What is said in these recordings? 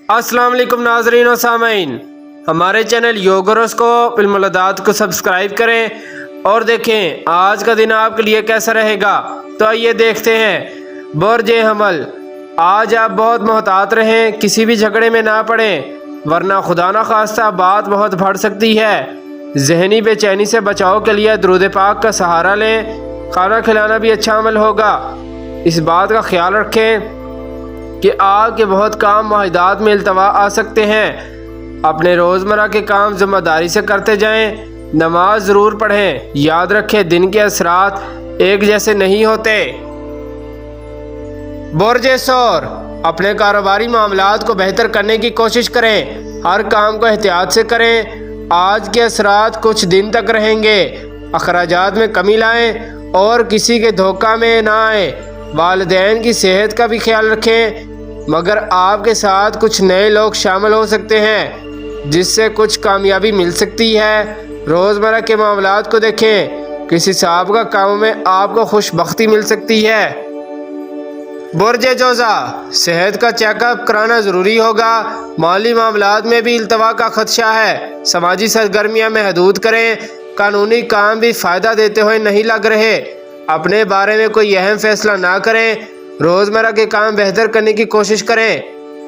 अस्सलाम वालेकुम नाज़रीन और सामीन, हमारे चैनल योगोरोस्कोप इल्मुल-अदात को सब्सक्राइब करें और देखें आज का दिन आपके लिए कैसा रहेगा। तो आइए देखते हैं। बुर्जे हमल, आज आप बहुत मोहतात रहें, किसी भी झगड़े में ना पड़ें, वरना खुदा न खास्ता बात बहुत बढ़ सकती है। जहनी बेचैनी से बचाव के लिए दुरूद पाक का सहारा लें। खाना खिलाना भी अच्छा अमल होगा। इस बात का ख्याल रखें कि आपके बहुत काम मुआहिदात में इल्तवा आ सकते हैं। अपने रोज़मर्रा के काम ज़िम्मेदारी से करते जाएं। नमाज ज़रूर पढ़ें। याद रखें दिन के असरात एक जैसे नहीं होते। बुर्जे सौर, अपने कारोबारी मामलात को बेहतर करने की कोशिश करें। हर काम को एहतियात से करें। आज के असरात कुछ दिन तक रहेंगे। अखराजात में कमी लाएं और किसी के धोखा में ना आए। वालिदैन की सेहत का भी ख्याल रखें, मगर आपके साथ कुछ नए लोग शामिल हो सकते हैं जिससे कुछ कामयाबी मिल सकती है। रोज़मर्रा के मामलात को देखें, किसी साबिक़ा कामों में आपको खुशबख्ती मिल सकती है। बुर्जे जोज़ा, सेहत का चेकअप कराना ज़रूरी होगा। माली मामलात में भी इल्तवा का खदशा है। समाजी सरगर्मियाँ महदूद करें। कानूनी काम भी फ़ायदा देते हुए नहीं लग रहे। अपने बारे में कोई अहम फैसला ना करें। रोज़मर्रा के काम बेहतर करने की कोशिश करें,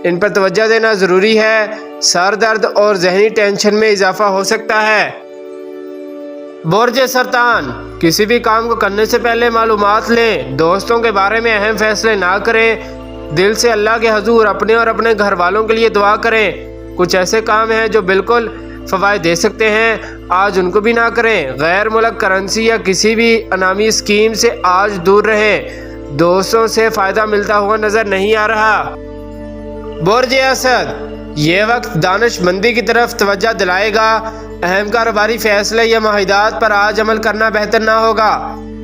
इन पर तवज्जो देना ज़रूरी है। सर दर्द और जहनी टेंशन में इजाफा हो सकता है। बुर्ज सरतान, किसी भी काम को करने से पहले मालूमात लें। दोस्तों के बारे में अहम फैसले ना करें। दिल से अल्लाह के हजूर अपने और अपने घर वालों के लिए दुआ करें। कुछ ऐसे काम हैं जो बिल्कुल फ़वाइद दे सकते हैं, आज उनको भी ना करें। गैर मुल्क करेंसी या किसी भी अनामी स्कीम से आज दूर रहें। दोस्तों से फ़ायदा मिलता हुआ नज़र नहीं आ रहा। बुर्ज असद, ये वक्त दानिशमंदी की तरफ तवज्जो दिलाएगा। अहम कारोबारी फैसले या मुआहिदात पर आज अमल करना बेहतर ना होगा।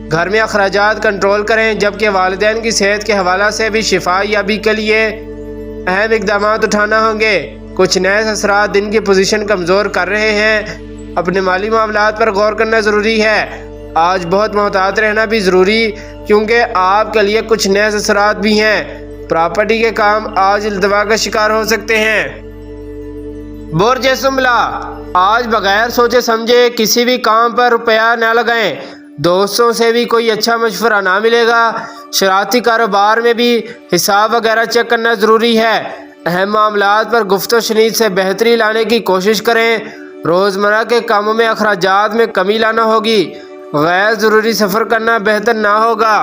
घर में अखराजात कंट्रोल करें, जबकि वालिदैन की सेहत के हवाला से भी शिफा याबी के लिए अहम इकदाम उठाना होंगे। कुछ नए असरात दिन की पोजीशन कमज़ोर कर रहे हैं। अपने माली मामलात पर गौर करना ज़रूरी है। आज बहुत मोहतात रहना भी ज़रूरी, क्योंकि आपके लिए कुछ नए असरात भी हैं। प्रॉपर्टी के काम आज इल्तवा का शिकार हो सकते हैं। बुर्ज सुमला, आज बगैर सोचे समझे किसी भी काम पर रुपया न लगाएं। दोस्तों से भी कोई अच्छा मशवरा ना मिलेगा। शरारती कारोबार में भी हिसाब वगैरह चेक करना ज़रूरी है। अहम मामलात पर गुफ्तो शनीद से बेहतरी लाने की कोशिश करें। रोज़मर्रा के कामों में अखराजात में कमी लाना होगी। गैर ज़रूरी सफ़र करना बेहतर ना होगा।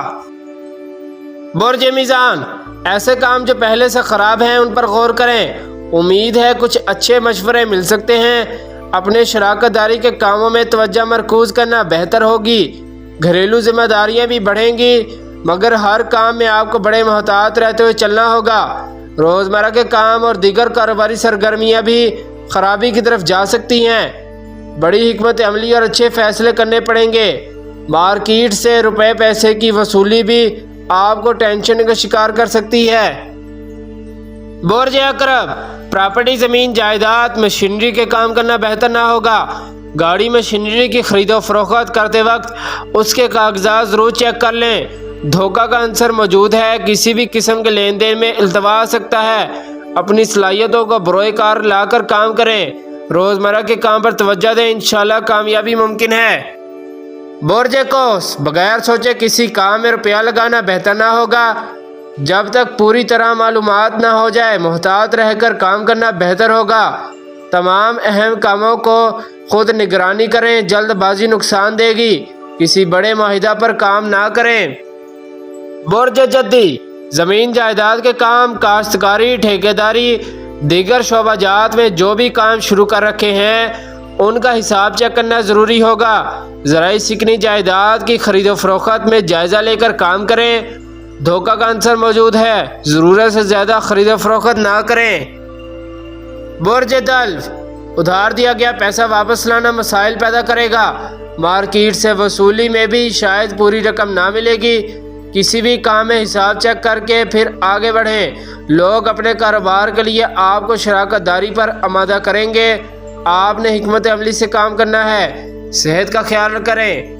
बुर्ज मीज़ान, ऐसे काम जो पहले से ख़राब हैं उन पर गौर करें। उम्मीद है कुछ अच्छे मशवरे मिल सकते हैं। अपने शराकतदारी के कामों में तवज्जो मरकूज़ करना बेहतर होगी। घरेलू जिम्मेदारियाँ भी बढ़ेंगी, मगर हर काम में आपको बड़े मोहतात रहते हुए चलना होगा। रोज़मर्रा के काम और दीगर कारोबारी सरगर्मियाँ भी खराबी की तरफ जा सकती हैं। बड़ी हिकमत अमली और अच्छे फैसले करने पड़ेंगे। मार्केट से रुपए पैसे की वसूली भी आपको टेंशन का शिकार कर सकती है। बुर्ज अकरब, प्रॉपर्टी ज़मीन जायदाद मशीनरी के काम करना बेहतर ना होगा। गाड़ी मशीनरी की खरीदो फरोख्त करते वक्त उसके कागजात ज़रूर चेक कर लें। धोखा का अंसर मौजूद है। किसी भी किस्म के लेन देन में इल्तवा आ सकता है। अपनी सलाहियतों को बरोए कार लाकर काम करें। रोज़मर्रा के काम पर तवज्जो दें, इंशाल्लाह कामयाबी मुमकिन है। बुर्ज कौस, बगैर सोचे किसी काम में रुपया लगाना बेहतर ना होगा। जब तक पूरी तरह मालूमात ना हो जाए, मोहतात रहकर काम करना बेहतर होगा। तमाम अहम कामों को खुद निगरानी करें, जल्दबाजी नुकसान देगी। किसी बड़े मुआहिदा पर काम ना करें। बुर्ज जद्दी, ज़मीन जायदाद के काम, काश्तकारी, ठेकेदारी, दीगर शोबाजात में जो भी काम शुरू कर रखे हैं उनका हिसाब चेक करना ज़रूरी होगा। ज़राई सिकनी जायदाद की खरीदो फरोख्त में जायज़ा लेकर काम करें। धोखा का अंसर मौजूद है। ज़रूरत से ज़्यादा खरीदो फरोख्त ना करें। बुर्ज दल्फ, उधार दिया गया पैसा वापस लाना मसाइल पैदा करेगा। मार्केट से वसूली में भी शायद पूरी रकम ना मिलेगी। किसी भी काम में हिसाब चेक करके फिर आगे बढ़ें। लोग अपने कारोबार के लिए आपको शराकतदारी पर आमादा करेंगे। आपने हिकमत अमली से काम करना है। सेहत का ख्याल करें।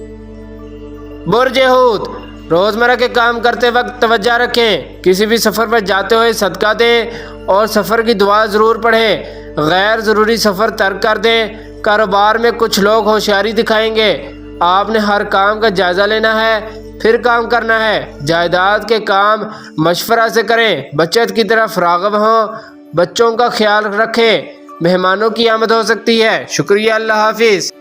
बुर्ज हूत, روزمرہ کے کام کرتے وقت توجہ رکھیں، کسی بھی سفر پر جاتے ہوئے صدقہ دیں اور سفر کی دعا ضرور پڑھیں، غیر ضروری سفر ترک کر دیں۔ کاروبار میں کچھ لوگ ہوشیاری دکھائیں گے، آپ نے ہر کام کا جائزہ لینا ہے پھر کام کرنا ہے۔ جائیداد کے کام مشورہ سے کریں، بچت کی طرف راغب ہوں، بچوں کا خیال رکھیں، مہمانوں کی آمد ہو سکتی ہے۔ شکریہ، اللہ حافظ۔